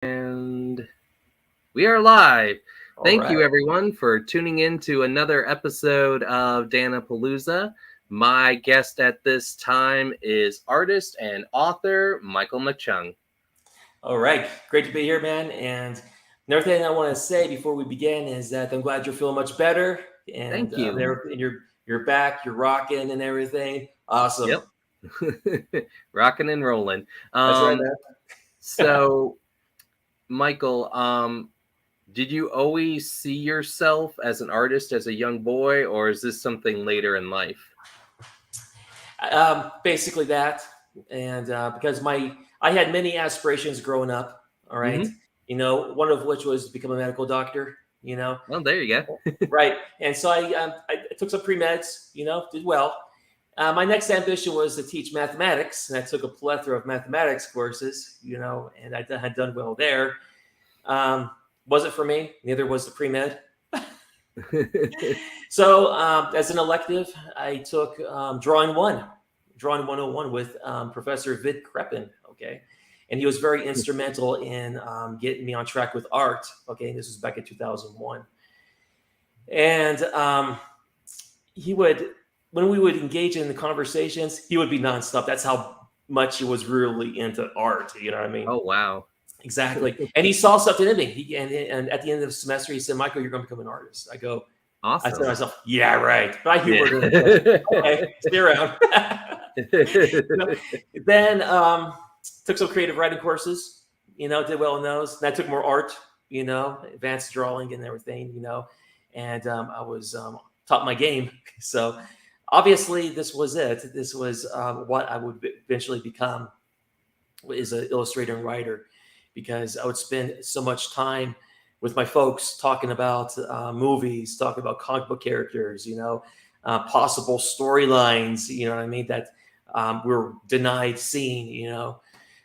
And we are live. All Thank you, right. everyone, for tuning in to another episode of Dan-A-Plooza. My guest at this time is artist and author Michael Machung. All right. Great to be here, man. And another thing I want to say before we begin is that I'm glad you're feeling much better and Thank you. you're back, you're rocking and everything. Awesome. Yep. Rocking and rolling. That's right, man. So, Michael, did you always see yourself as an artist as a young boy, or is this something later in life? Basically that, and because I had many aspirations growing up. All right, Mm-hmm. one of which was to become a medical doctor. Well, there you go. Right, and so I took some pre meds. Did well. My next ambition was to teach mathematics, and I took a plethora of mathematics courses. And I had done well there. Wasn't for me. Neither was the pre med. So, as an elective, I took Drawing 101 with Professor Vid Kreppen. Okay. And he was very instrumental in getting me on track with art. Okay. This was back in 2001. And when we would engage in the conversations, he would be nonstop. That's how much he was really into art. You know what I mean? Oh, wow. Exactly. And he saw something in me. And at the end of the semester, he said, "Michael, you're going to become an artist." I said Awesome. to myself, "Yeah, right." But I humored him. Yeah. Okay, stay around. Then took some creative writing courses. Did well in those. And I took more art. Advanced drawing and everything. And I was taught my game. So obviously, this was it. This was what I would eventually become, is an illustrator and writer, because I would spend so much time with my folks talking about movies, talking about comic book characters, possible storylines, you know what I mean, that we're denied seeing.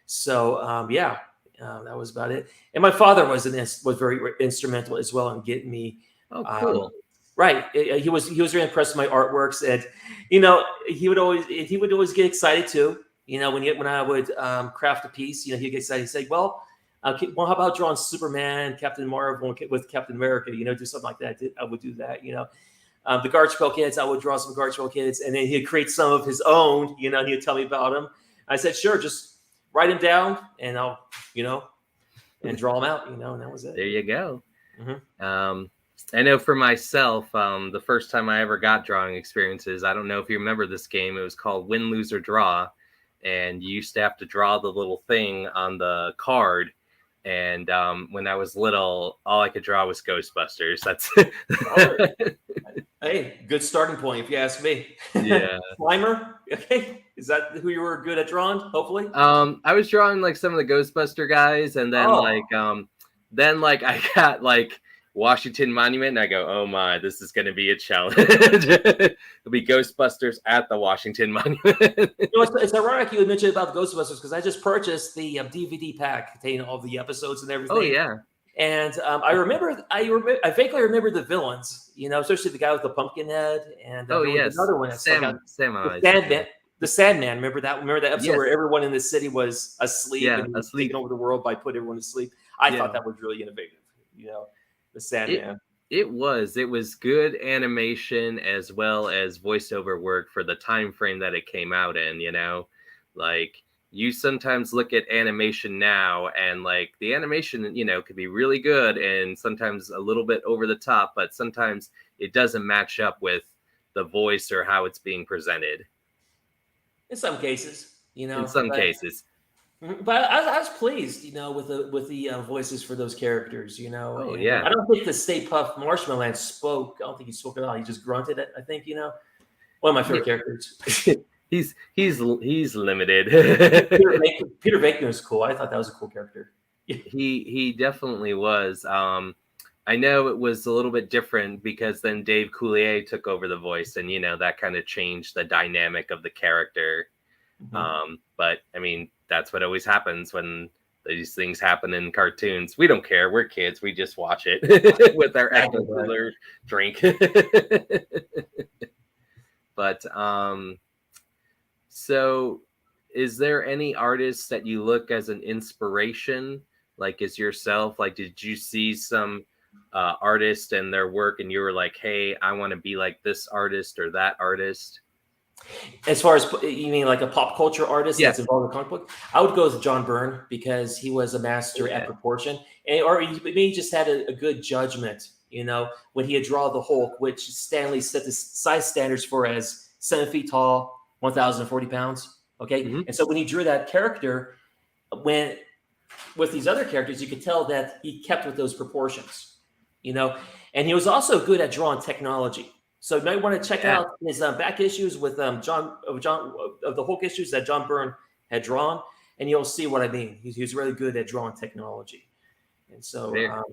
So yeah, that was about it. And my father was very instrumental as well in getting me. Oh, Um, cool. right, he was very impressed with my artworks, and he would always get excited too. When I would craft a piece, he'd get excited. He'd say, well, how about drawing Superman, Captain Marvel with Captain America? Do something like that. I would do that. The Garchpell kids, I would draw some Garchpell kids, and then he'd create some of his own. And he'd tell me about them. I said, sure, just write them down, and I'll, and draw them out. And that was it. There you go. Mm-hmm. I know for myself, the first time I ever got drawing experiences, I don't know if you remember this game. It was called Win, Lose, or Draw. And you used to have to draw the little thing on the card. And when I was little, all I could draw was Ghostbusters. That's Hey, good starting point, if you ask me. Yeah. Slimer, okay, is that who you were good at drawing? Hopefully. I was drawing like some of the Ghostbuster guys, and then Oh, I got like Washington Monument, and I go, oh my, this is going to be a challenge. It'll be Ghostbusters at the Washington Monument. it's ironic you would mention about the Ghostbusters, because I just purchased the DVD pack containing all the episodes and Oh everything. yeah. And I vaguely remember the villains, especially the guy with the pumpkin head, and Oh there was yes. another one that stuck out. Sam The Eyes. Sandman. The Sandman. Remember that? Remember that episode Yes. where everyone in the city was asleep, Yeah, and he was asleep. taking over the world by putting everyone to sleep? I Yeah. thought that was really innovative. The Sandman. It was good animation as well as voiceover work for the time frame that it came out in. Like you sometimes look at animation now, and like the animation could be really good and sometimes a little bit over the top, but sometimes it doesn't match up with the voice or how it's being presented In some cases, in some but cases. I was pleased, with the voices for those characters, Oh and yeah. I don't think the Stay Puft Marshmallow Man spoke. I don't think he spoke at all. He just grunted it. I think, one of my favorite characters. He's limited. Peter Venkman was cool. I thought that was a cool character. He definitely was. I know it was a little bit different because then Dave Coulier took over the voice, and that kind of changed the dynamic of the character. Mm-hmm. But I mean, that's what always happens when these things happen in cartoons. We don't care. We're kids. We just watch it with our Ecto Cooler drink. But so is there any artists that you look as an inspiration like as yourself? Like, did you see some artist and their work, and you were like, "Hey, I want to be like this artist or that artist"? As far as you mean like a pop culture artist Yeah, that's involved in comic book, I would go with John Byrne because he was a master at yeah. proportion, and or he just had a good judgment. When he had drawn the Hulk, which Stanley set the size standards for as 7 feet tall, 1,040 pounds. Okay, Hmm. and so when he drew that character, when with these other characters, you could tell that he kept with those proportions. You know, and he was also good at drawing technology. So you might want to check Yeah. out his back issues with John of the Hulk issues that John Byrne had drawn, and you'll see what I mean. He's really good at drawing technology, and so Very, when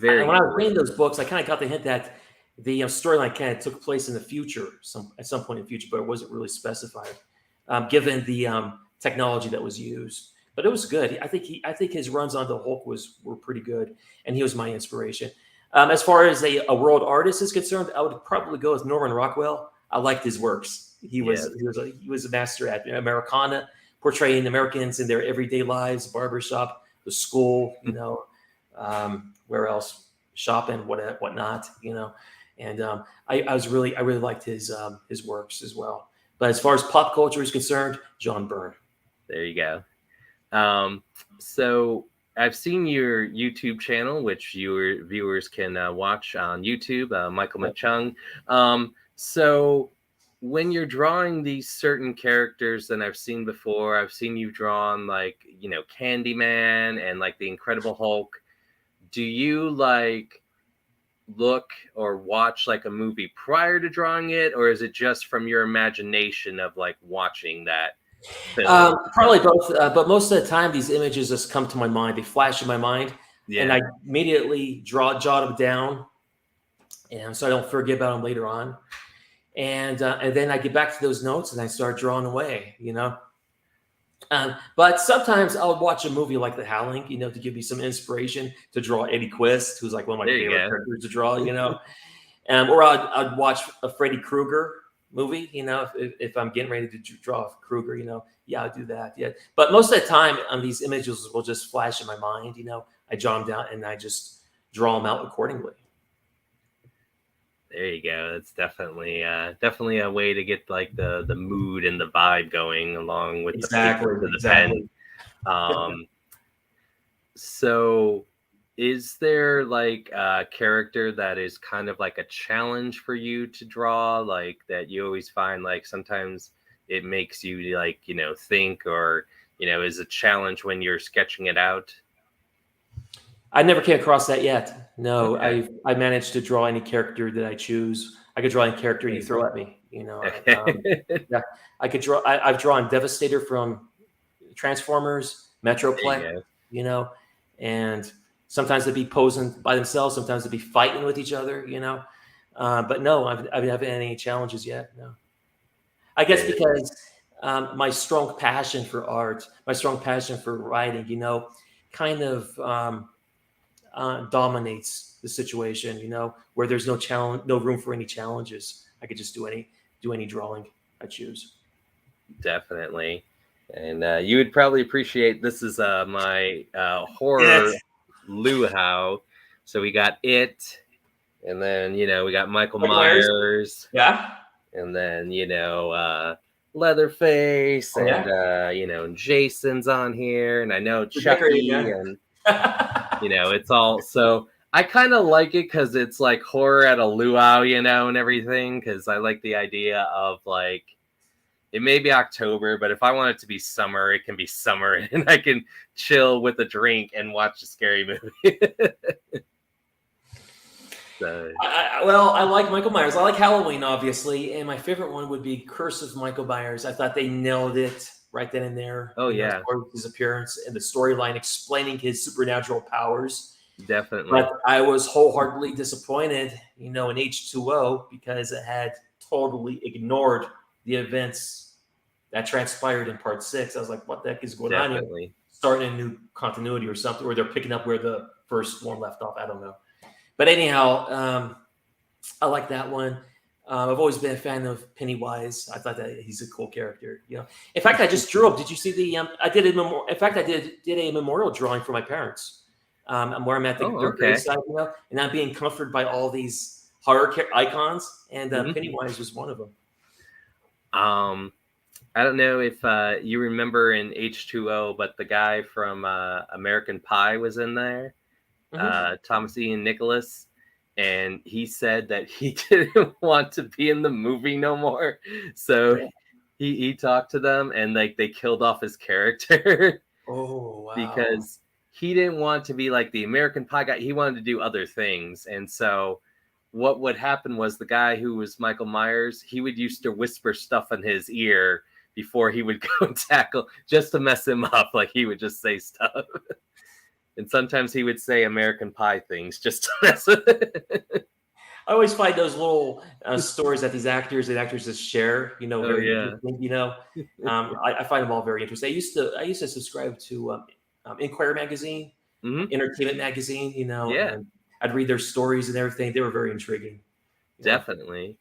very I was cool. reading those books, I kind of got the hint that the storyline kind of took place in the future, at some point in the future, but it wasn't really specified, given the technology that was used. But it was good. I think his runs on the Hulk were pretty good, and he was my inspiration. As far as a world artist is concerned, I would probably go with Norman Rockwell. I liked his works. Yes. He was a master at Americana, portraying Americans in their everyday lives, barbershop, the school, where else, shopping, whatnot, And I really liked his works as well. But as far as pop culture is concerned, John Byrne. There you go. So I've seen your YouTube channel, which your viewers can watch on YouTube, Michael Machung. So when you're drawing these certain characters that I've seen before, I've seen you drawn like, Candyman and like the Incredible Hulk. Do you like look or watch like a movie prior to drawing it, or is it just from your imagination of like watching that film? Probably both, but most of the time, these images just come to my mind. They flash in my mind, and Yeah. I immediately jot them down, and so I don't forget about them later on. And then I get back to those notes and I start drawing away. But sometimes I'll watch a movie like The Howling, to give me some inspiration to draw Eddie Quist, who's like one of my There you favorite go. characters to draw. Or I'd watch a Freddy Krueger movie, if I'm getting ready to draw Krueger, yeah, I'll do that. Yeah. But most of the time, these images will just flash in my mind, I jot them down and I just draw them out accordingly. There you go. That's definitely a way to get like the mood and the vibe going along with the paper to the pen. So is there like a character that is kind of like a challenge for you to draw, like that you always find like sometimes it makes you like, think, or, is a challenge when you're sketching it out? I never came across that yet. No, Okay. I managed to draw any character that I choose. I could draw any character you throw at me. Yeah, I could draw. I've drawn Devastator from Transformers, Metroplex. And sometimes they'd be posing by themselves. Sometimes they'd be fighting with each other. But no, I haven't had any challenges yet. No, I guess because my strong passion for art, my strong passion for writing, kind of dominates the situation, where there's no challenge, no room for any challenges. I could just do any drawing I choose. Definitely. And you would probably appreciate this is my horror luau. So we got It, and then we got Michael Myers. Yeah. And then Leatherface, Oh, and Jason's on here, and I know Chucky, and it's all. So I kind of like it because it's like horror at a luau, and everything. Because I like the idea of like it may be October, but if I want it to be summer, it can be summer, and I can chill with a drink and watch a scary movie. So. I like Michael Myers. I like Halloween, obviously, and my favorite one would be Curse of Michael Myers. I thought they nailed it right then and there. Oh yeah, as far as his appearance and the storyline explaining his supernatural powers. Definitely. But I was wholeheartedly disappointed, in H2O because it had totally ignored the events that transpired in part 6. I was like, what the heck is going on here? Starting a new continuity or something, or they're picking up where the first one left off. I don't know. But anyhow, I like that one. I've always been a fan of Pennywise. I thought that he's a cool character. In fact, I just drew up. Did you see the? I did a memorial. In fact, I did a memorial drawing for my parents. Where I'm at Oh, their okay. graveside, and I'm being comforted by all these horror icons, and Mhm. Pennywise was one of them. I don't know if you remember in H2O, but the guy from American Pie was in there, Thomas Ian Nicholas, and he said that he didn't want to be in the movie no more. So Yeah. he talked to them, and like they killed off his character Oh wow! because he didn't want to be like the American Pie guy. He wanted to do other things, and so what would happen was the guy who was Michael Myers, he would used to whisper stuff in his ear before he would go tackle, just to mess him up. Like he would just say stuff. And sometimes he would say American Pie things just to mess with it. I always find those little stories that these actors and actresses share, Oh, very yeah. interesting. I find them all very interesting. I used to subscribe to Inquirer magazine, Entertainment magazine, Yeah. and I'd read their stories and everything. They were very intriguing. Definitely.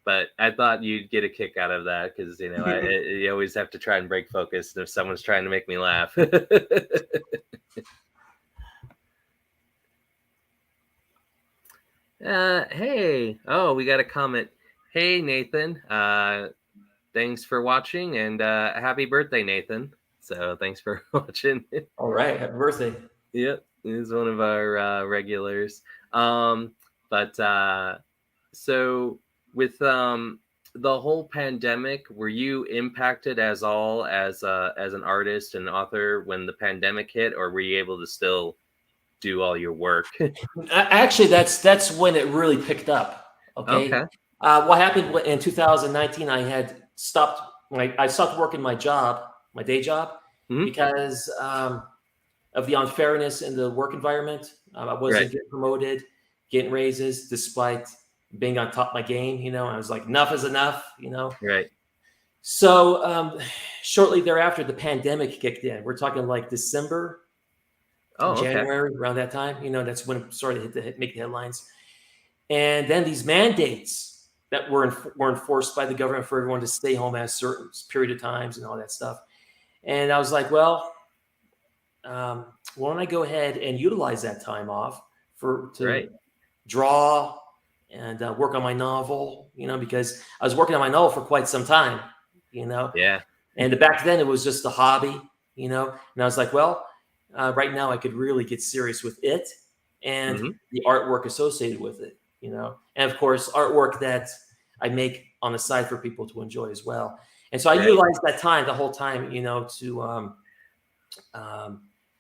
But I thought you'd get a kick out of that because, you always have to try and break focus if someone's trying to make me laugh. Hey, we got a comment. Hey, Nathan. Thanks for watching, and happy birthday, Nathan. So thanks for watching. All right, happy birthday. Yep, he's one of our regulars. So with the whole pandemic, were you impacted as an artist and author when the pandemic hit, or were you able to still do all your work? Actually, that's when it really picked up. Okay. What happened in 2019? I had stopped. I stopped working my day job, because of the unfairness in the work environment. I wasn't getting promoted, getting raises, despite being on top of my game. I was like, enough is enough. Right. So shortly thereafter, the pandemic kicked in. We're talking like December. January, around that time, that's when it started to make the headlines. And then these mandates that were enforced by the government for everyone to stay home at a certain period of times and all that stuff. And I was like, well, why don't I go ahead and utilize that time off to draw and work on my novel, because I was working on my novel for quite some time, Yeah. And back then it was just a hobby, and I was like, well, right now I could really get serious with it and the artwork associated with it, and of course artwork that I make on the side for people to enjoy as well. And so I utilized that time, the whole time, to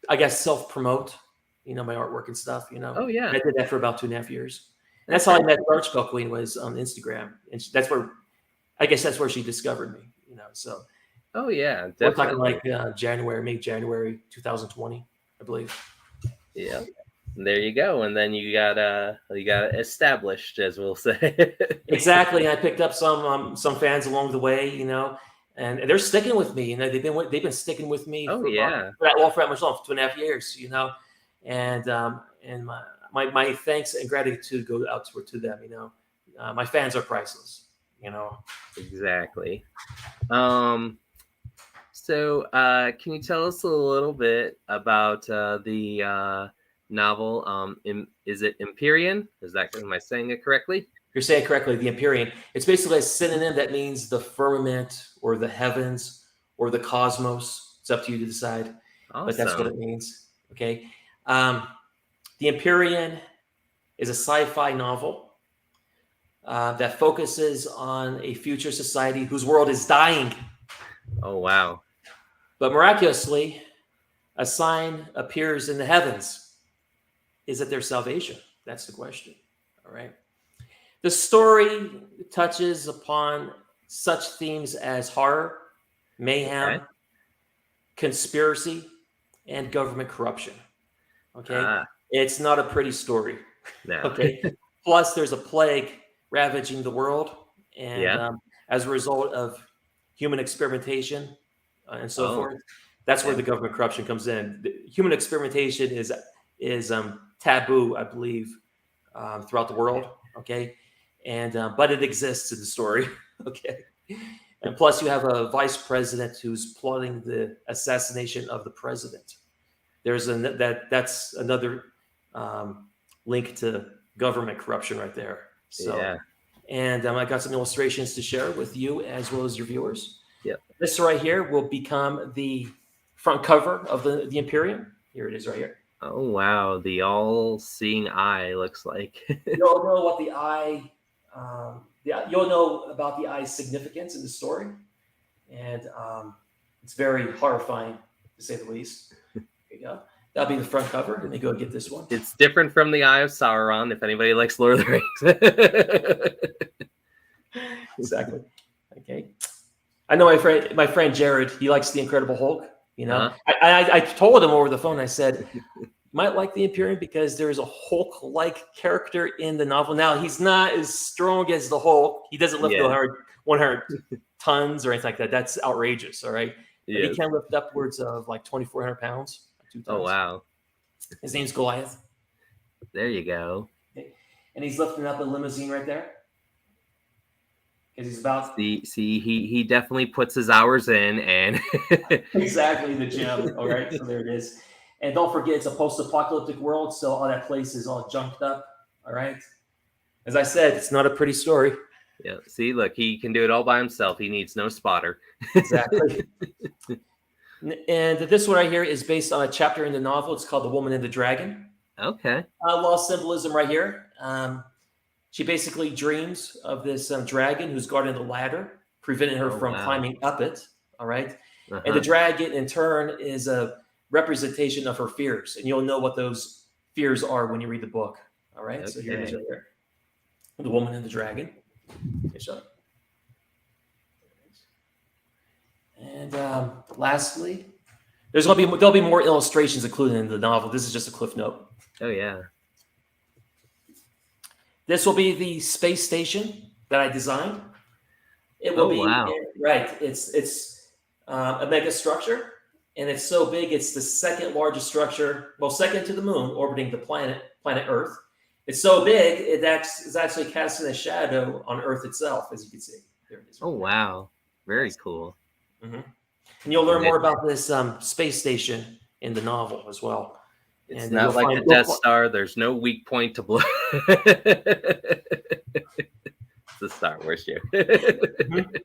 I guess self-promote, my artwork and stuff, Oh, yeah. And I did that for about 2.5 years. And that's how I met Art Spell Queen, was on Instagram, and that's where she discovered me, so. Oh, yeah, definitely. We're talking like January 2020, I believe. Yeah, there you go. And then you got established, as we'll say. Exactly. I picked up some fans along the way, and they're sticking with me. They've been sticking with me. Oh, for that much long, for 2.5 years, and my thanks and gratitude go out to them. My fans are priceless. Exactly. So, can you tell us a little bit about the novel? Is it Empyrean? Am I saying it correctly? You're saying it correctly. The Empyrean. It's basically a synonym that means the firmament or the heavens or the cosmos. It's up to you to decide. Awesome. But that's what it means. Okay. The Empyrean is a sci-fi novel that focuses on a future society whose world is dying. Oh, wow. But miraculously, a sign appears in the heavens. Is it their salvation? That's the question. All right. The story touches upon such themes as horror, mayhem, conspiracy, and government corruption. Okay. It's not a pretty story. No. Okay. Plus, there's a plague ravaging the world. And as a result of human experimentation and so forth, that's where the government corruption comes in. Human experimentation is taboo, I believe, throughout the world. Okay. and but it exists in the story. Okay. And plus, you have a vice president who's plotting the assassination of the president. That's another link to government corruption right there. So, Yeah. and I got some illustrations to share with you as well as your viewers. Yep. This right here will become the front cover of the Imperium. Here it is right here. Oh wow, the all-seeing eye looks like. You'll know what the eye, you'll know about the eye's significance in the story, and it's very horrifying to say the least. There you go. That'll be the front cover. Let me go get this one. It's different from the Eye of Sauron. If anybody likes Lord of the Rings. Exactly. Okay. I know my friend Jared. He likes the Incredible Hulk. You know, I told him over the phone. I said, "You might like the Imperium because there's a Hulk-like character in the novel. Now he's not as strong as the Hulk. He doesn't lift 100 tons or anything like that. That's outrageous. All right, but he can lift upwards of like 2,400 pounds. 2 tons. Oh wow! His name's Goliath. There you go. Okay. And he's lifting up a limousine right there. Because he's about he definitely puts his hours in and exactly the gym. All right, so there it is. And don't forget, it's a post-apocalyptic world, so all that place is all junked up. All right. As I said, it's not a pretty story. Yeah. See, look, he can do it all by himself. He needs no spotter. Exactly. And this one right here is based on a chapter in the novel. It's called "The Woman and the Dragon." Okay. A lot of symbolism right here. She basically dreams of this dragon who's guarding the ladder, preventing her from climbing up it. All right. And the dragon, in turn, is a representation of her fears. And you'll know what those fears are when you read the book. All right. Okay. So here it is right here. The Woman and the Dragon. Okay, so. And lastly, there'll be more illustrations included in the novel. This is just a cliff note. Oh yeah. This will be the space station that I designed. It will be right. It's a mega structure, and it's so big. It's the second largest structure, well, second to the moon, orbiting the planet Earth. It's so big it's actually casting a shadow on Earth itself, as you can see. There it is. Oh wow, very cool. Mm-hmm. And you'll learn more about this space station in the novel as well. It's not like the Death Star. There's no weak point to blow. It's a Star Wars show. Mm-hmm.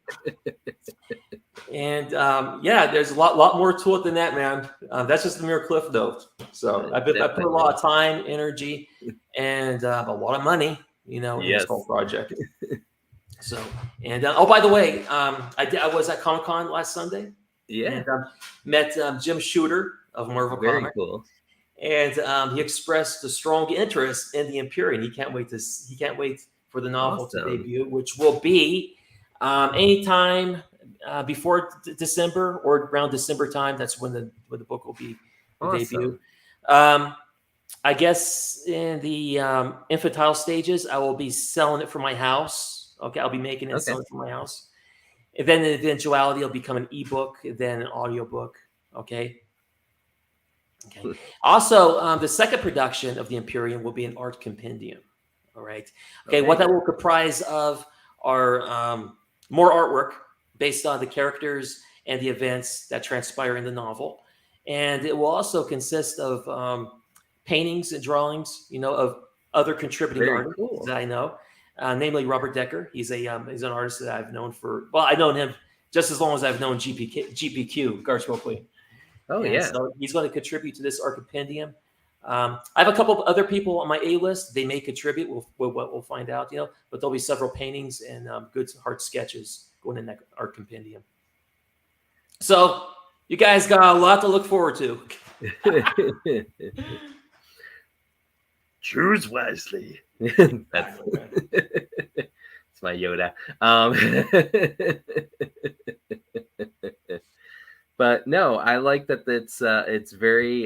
And there's a lot more to it than that, man. That's just a mere cliff note. So I put a lot of time, energy, and a lot of money, in this whole project. So, and by the way, I was at Comic-Con last Sunday. Yeah. And met Jim Shooter of Marvel Comics. Very cool. And he expressed a strong interest in the Imperium. He can't wait for the novel to debut, which will be anytime before December or around December time. That's when the book will be debut. I guess in the infantile stages, I will be selling it from my house. Okay, I'll be making it and selling it from my house. And then in eventuality, it'll become an ebook, then an audiobook. Okay. Also, the second production of the Imperium will be an art compendium. All right. Okay. What that will comprise of are more artwork based on the characters and the events that transpire in the novel, and it will also consist of paintings and drawings, of other contributing artists that I know, namely Robert Decker. He's an artist that I've known I've known him just as long as I've known GPQ, Garth Wilkley. Oh, yeah. So he's going to contribute to this art compendium. I have a couple of other people on my A list. They may contribute. We'll find out, but there'll be several paintings and good art sketches going in that art compendium. So you guys got a lot to look forward to. Choose wisely. That's my Yoda. But no, I like that it's very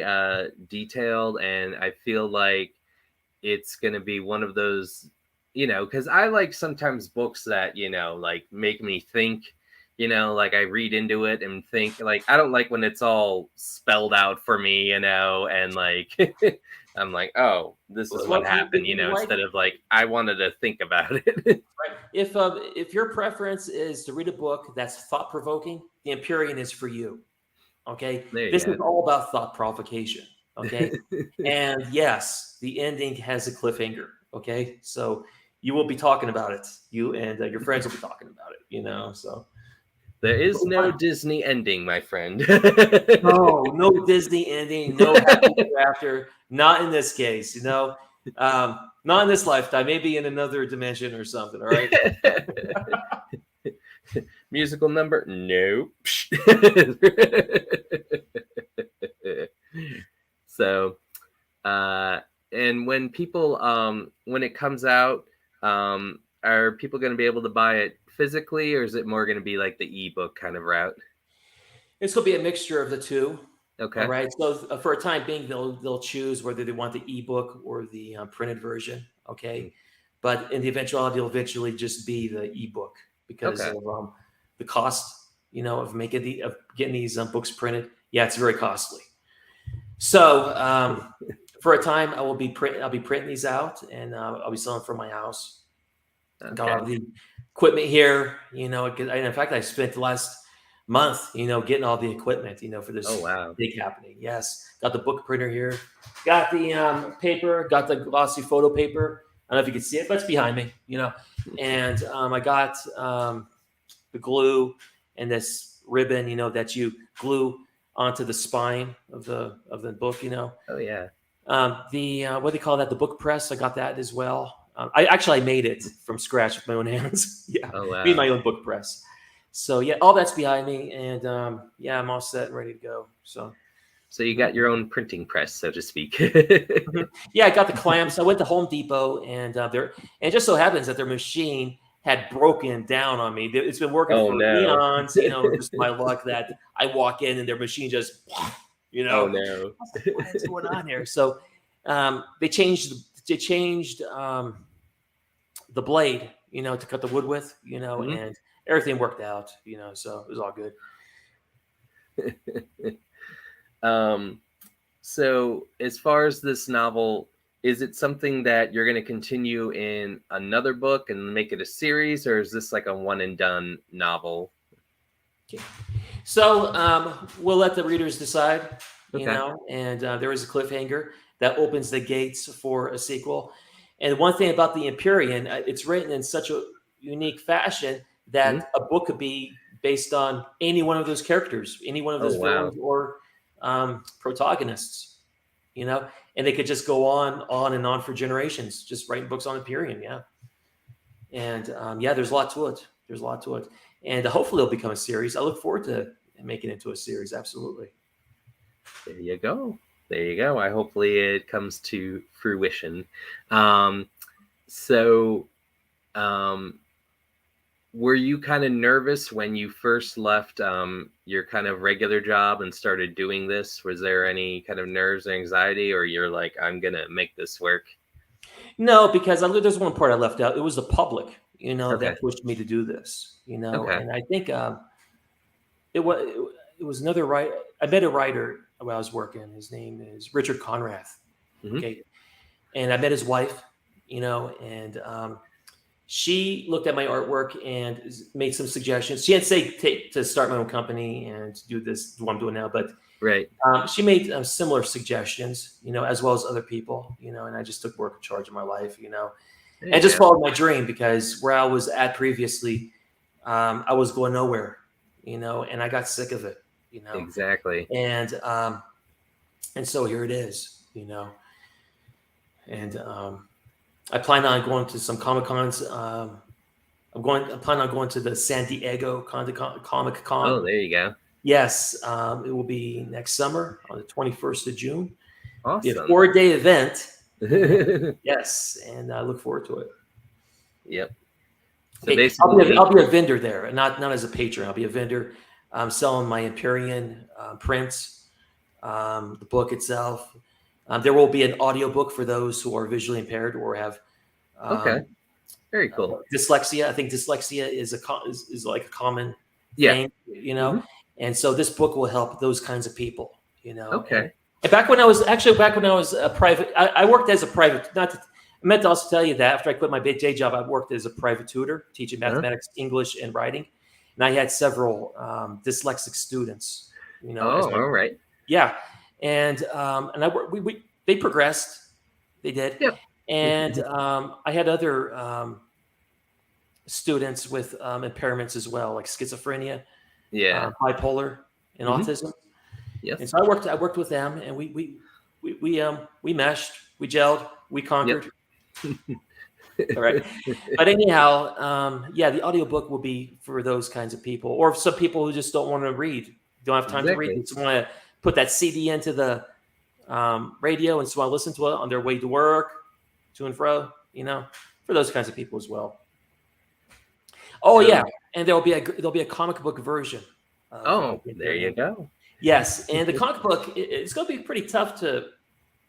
detailed, and I feel like it's going to be one of those, because I like sometimes books that, like make me think, you know, like I read into it and think like I don't like when it's all spelled out for me, you know, and like I'm like, oh, this is what Well, happened, you know, instead of like I wanted to think about it. right. If your preference is to read a book that's thought provoking, The Empyrean is for you. Okay, There this is you all about thought provocation. Okay, go. and yes, the ending has a cliffhanger. Okay, so you will be talking about it. You and your friends will be talking about it. You know, so There is no Disney ending, my friend. no Disney ending, no happy ever after. Not in this case. You know, not in this lifetime. Maybe in another dimension or something. All right. Musical number? Nope. So, and when people, when it comes out, are people going to be able to buy it physically, or is it more going to be like the ebook kind of route? It's going to be a mixture of the two. All Okay. right. So for a time being, they'll choose whether they want the ebook or the printed version. Okay. But in the eventuality, it'll eventually just be the ebook because Okay. of the cost, you know, of getting these books printed. Yeah, it's very costly. So for a time, I'll be printing these out, and I'll be selling from my house. Got Okay. all the equipment here, you know. In fact, I spent the last month, you know, getting all the equipment, you know, for this Oh, wow. big happening. Yes, got the book printer here, got the paper, got the glossy photo paper. I don't know if you can see it, but it's behind me, you know. And I got the glue and this ribbon, you know, that you glue onto the spine of the book, you know. Oh, yeah. The what do they call that? The book press. I got that as well. I made it from scratch with my own hands. Yeah, Oh, made wow. my own book press. So yeah, all that's behind me, and yeah, I'm all set and ready to go. So So you got your own printing press, so to speak. yeah, I got the clamps. I went to Home Depot, and it just so happens that their machine had broken down on me. It's been working Oh, for no. eons. You know, just my luck that I walk in and their machine just, you Oh, know, no. what is going on here? So they changed the blade, you know, to cut the wood with, you know, Mhm. and everything worked out, you know, so it was all good. Um, so as far as this novel, is it something that you're going to continue in another book and make it a series, or is this like a one and done novel? Okay. So we'll let the readers decide, you Okay. know, and there is a cliffhanger that opens the gates for a sequel. And one thing about the Empyrean, it's written in such a unique fashion Mhm. that a book could be based on any one of those characters, any one of Oh, those wow. villains or protagonists, you know, and they could just go on and on for generations, just writing books on Empyrean. Yeah. And yeah, there's a lot to it. There's a lot to it. And hopefully it'll become a series. I look forward to making it into a series. Absolutely. There you go. There you go. I hopefully it comes to fruition. Um, so um, were you kind of nervous when you first left your kind of regular job and started doing this? Was there any kind of nerves, anxiety, or you're like, I'm gonna make this work? No, because there's one part I left out. It was the public, you know, Okay. that pushed me to do this, you know. Okay. And I think it was another writer. I met a writer while I was working. His name is Richard Conrath. Hmm. Okay. And I met his wife, you know, and she looked at my artwork and made some suggestions. She didn't say to start my own company and do this, what I'm doing now, but Right. she made similar suggestions, you know, as well as other people, you know, and I just took work charge of my life, you know, There and you just go. followed my dream because where I was at previously, I was going nowhere, you know, and I got sick of it, you know, Exactly. and so here it is, you know, and I plan on going to some Comic Cons. I plan on going to the San Diego Comic Oh, Con. there you go. Yes, it will be next summer on the 21st of June. Be a Awesome. 4-day event. Yep. Yes, and I look forward to it. So Okay, basically, I'll be a vendor there, not as a patron. I'll be a vendor. I'm selling my Empyrean prints, the book itself. There will be an audiobook for those who are visually impaired or have okay, um, very cool. dyslexia. I think dyslexia is is like a common Yeah. thing, and so this book will help those kinds of people, Okay. and back when I was a private, I worked as a private, not to, I meant to also tell you that after I quit my big day job, I worked as a private tutor teaching Uh-huh. mathematics, English, and writing, and I had several dyslexic students, as Oh, my, all right. yeah, and I worked, they progressed, they did, Yep. and I had other students with impairments as well, like schizophrenia, Yeah. bipolar, and Hmm. autism. And Yes. so I worked with them, and we meshed, we gelled, we Yep. conquered. All right. But anyhow, yeah, the audiobook will be for those kinds of people, or some people who just don't want to read, don't have time to read, Exactly. they just want to put that CD into the radio and just want to listen to it on their way to work, to and fro, for those kinds of people as well. Oh So, yeah, and there'll be a comic book version of oh, the there you Imperium. go. Yes, and the comic book, it's going to be pretty tough to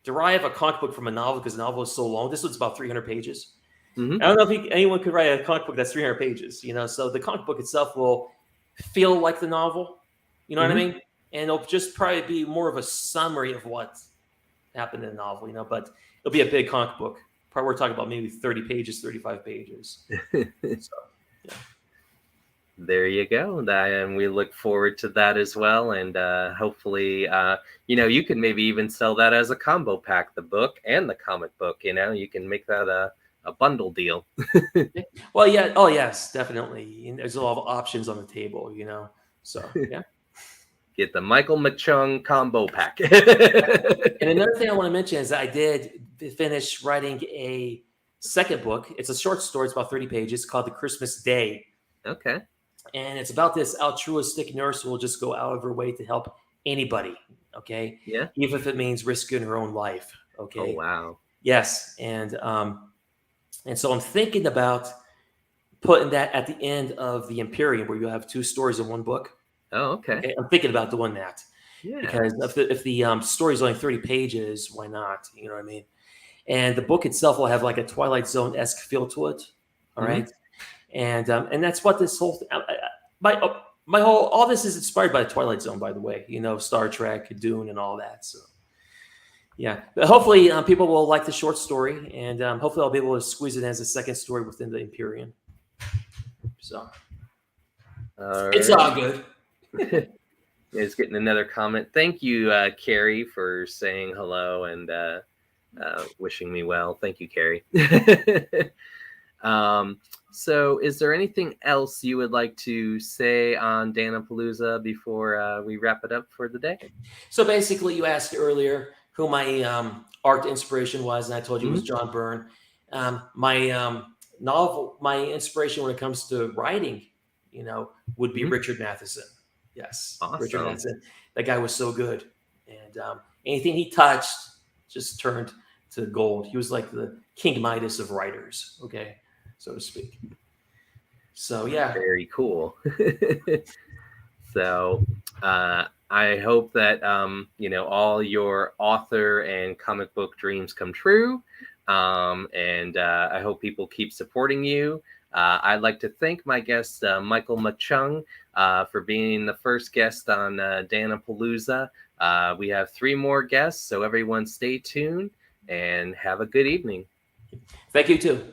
derive a comic book from a novel because the novel is so long. This one's about 300 pages. Hmm. I don't know if anyone could write a comic book that's 300 pages, so the comic book itself will feel like the novel, you know what I Hmm. mean? And it'll just probably be more of a summary of what happened in the novel, but it'll be a big comic book. Probably we're talking about maybe 30 pages, 35 pages. So, yeah. There you go. And we look forward to that as well. And hopefully, you can maybe even sell that as a combo pack, the book and the comic book. You can make that a bundle deal. Well, yeah. Oh, yes, definitely. And there's a lot of options on the table, So, yeah. Get the Michael Machung combo pack. And another thing I want to mention is that I did finish writing a second book. It's a short story. It's about 30 pages called The Christmas Day. Okay. And it's about this altruistic nurse who will just go out of her way to help anybody. Okay. Yeah. Even if it means risking her own life. Okay. Oh, wow. Yes. And so I'm thinking about putting that at the end of the Imperium, where you have two stories in one book. Oh, okay. Okay, I'm thinking about doing that Yeah. because if the story is only 30 pages, why not? You know what I mean? And the book itself will have like a Twilight Zone-esque feel to it. All right, and that's what this whole my whole all this is inspired by the Twilight Zone, by the way. Star Trek, Dune, and all that. So yeah, but hopefully people will like the short story, and hopefully I'll be able to squeeze it as a second story within the Imperium. So it's all good. Is getting another comment. Thank you, Carrie, for saying hello and wishing me well. Thank you, Carrie. So is there anything else you would like to say on Dan-A-Plooza before we wrap it up for the day? So basically, you asked earlier who my art inspiration was, and I told you it was John Byrne. My novel, my inspiration when it comes to writing, would be Richard Matheson. Yes, Awesome. Richard Matheson. That guy was so good, and anything he touched just turned to gold. He was like the King Midas of writers, okay, so to speak. So yeah, very cool. So I hope that all your author and comic book dreams come true, and I hope people keep supporting you. I'd like to thank my guest, Michael Machung, for being the first guest on Dan-A-Plooza. We have 3 more guests, so everyone stay tuned and have a good evening. Thank you too.